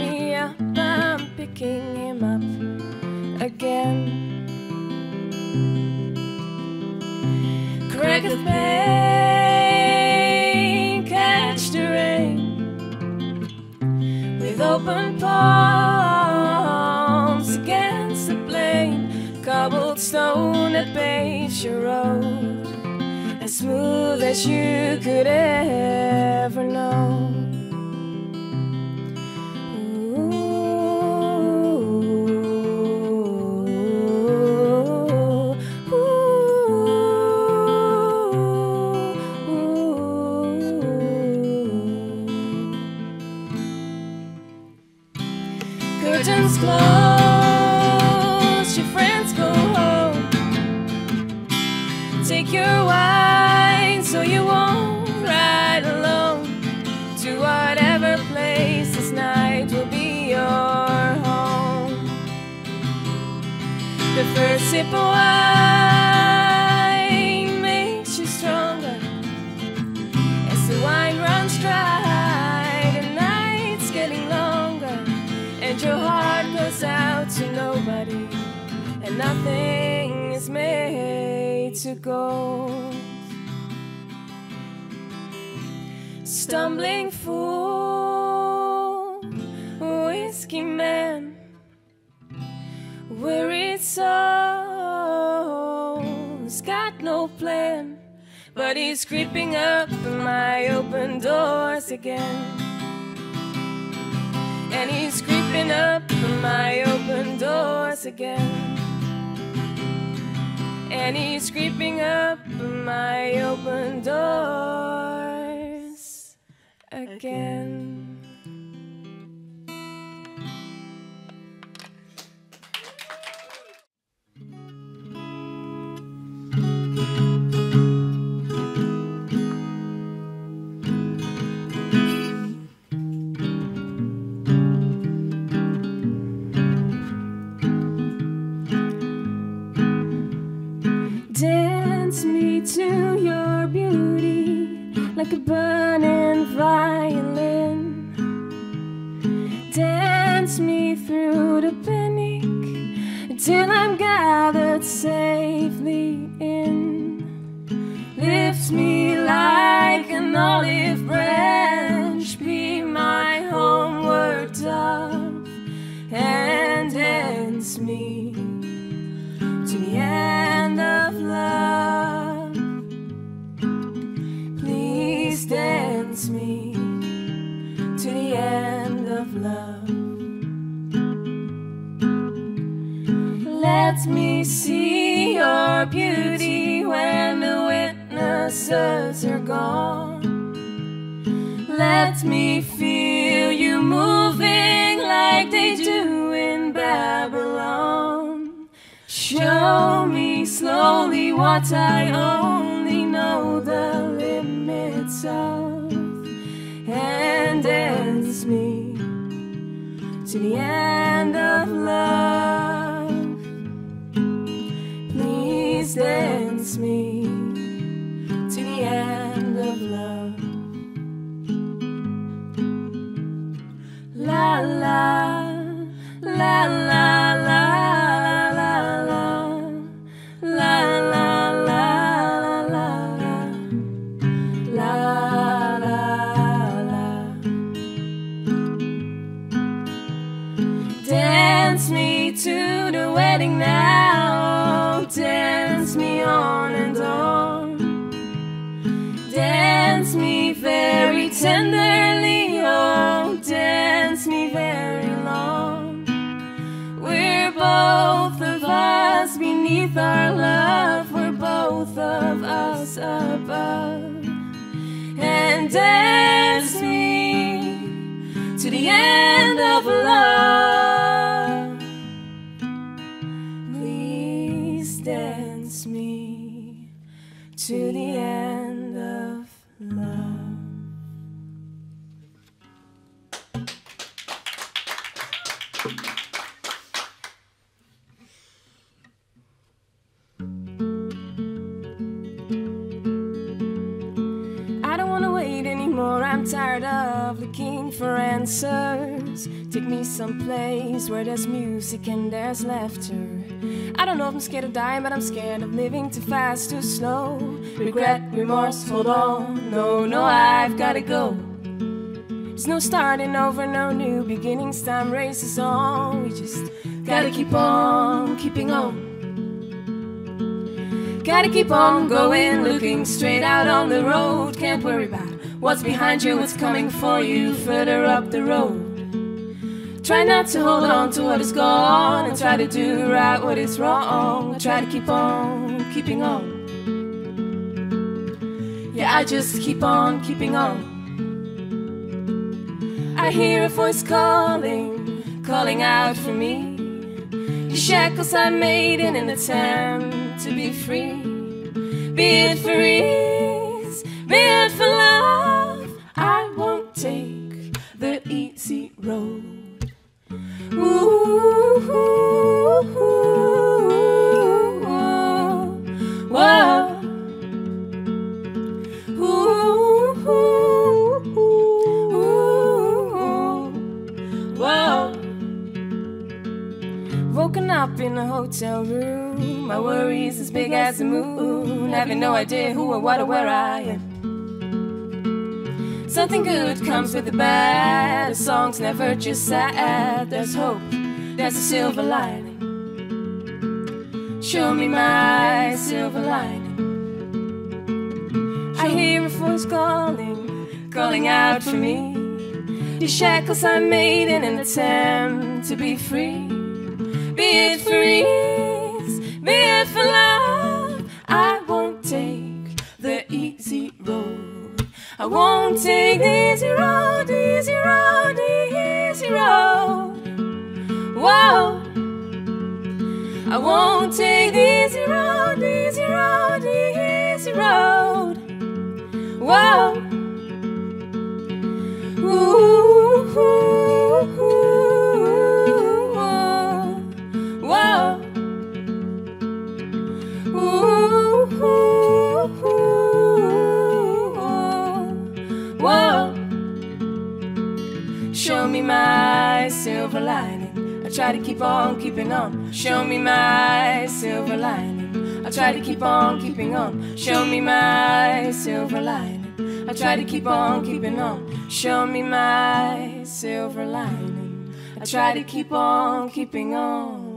me up, I'm picking him up again. Crack of pain, catch the rain with open palms against the plain. Cobblestone that paves your road, as smooth as you could ever know. Curtains close, your friends go home. Take your wine so you won't ride alone to whatever place this night will be your home. The first sip of wine makes you stronger as the wine runs dry. The night's getting longer and your heart goes out to nobody, and nothing is made to go. Stumbling fool, whiskey man, worried soul's got no plan, but he's creeping up my open doors again. And he's creeping up my open doors again. And he's creeping up my open doors again. Dance me to your beauty like a burning violin. Dance me through the panic till I'm gathered safely in. Lift me like an olive branch, be my homeward dove, and dance me to the end of love. Please dance me to the end of love. Let me see your beauty when the witnesses are gone. Let me feel you moving like they do in Babylon. Show me slowly what I only know the limits of, and dance me to the end of love. Please dance me to the end of love. La la, la la la. Dance me to the wedding now, dance me on and on. Dance me very tenderly, oh, dance me very long. We're both of us beneath our love, we're both of us above. And dance me to the end of love. Please dance me to the end of love. I don't wanna wait anymore, I'm tired of looking for answers. Take me someplace where there's music and there's laughter. I don't know if I'm scared of dying, but I'm scared of living too fast, too slow. Regret, remorse, hold on. No, no, I've gotta go. There's no starting over, no new beginnings. Time races on. We just gotta keep on keeping on. Gotta keep on going, looking straight out on the road. Can't worry about what's behind you, what's coming for you further up the road. Try not to hold on to what is gone, and try to do right what is wrong. Try to keep on keeping on. Yeah, I just keep on keeping on. I hear a voice calling, calling out for me. The shackles I made in an attempt to be free. Be it for ease, be it for love, I won't take the easy road. Ooh, ooh, ooh, whoa. Ooh, ooh, whoa. Woken up in a hotel room, my worries as big as the moon, having no idea who or what or where I am. Something good comes with the bad, a song's never just sad. There's hope, there's a silver lining. Show me my silver lining. I hear a voice calling, calling out for me. The shackles I made in an attempt to be free. Be it for ease, be it for love, I won't take the easy road. I won't take the easy road, the easy road, the easy road. Whoa. I won't take the easy road, the easy road, the easy road. Whoa. Ooh, ooh, ooh, whoa. Ooh, ooh, whoa. Show me my silver lining. I try to keep on keeping on. Show me my silver lining. I try to keep on keeping on. Show me my silver lining. I try to keep on keeping on. Show me my silver lining. I try to keep on keeping on.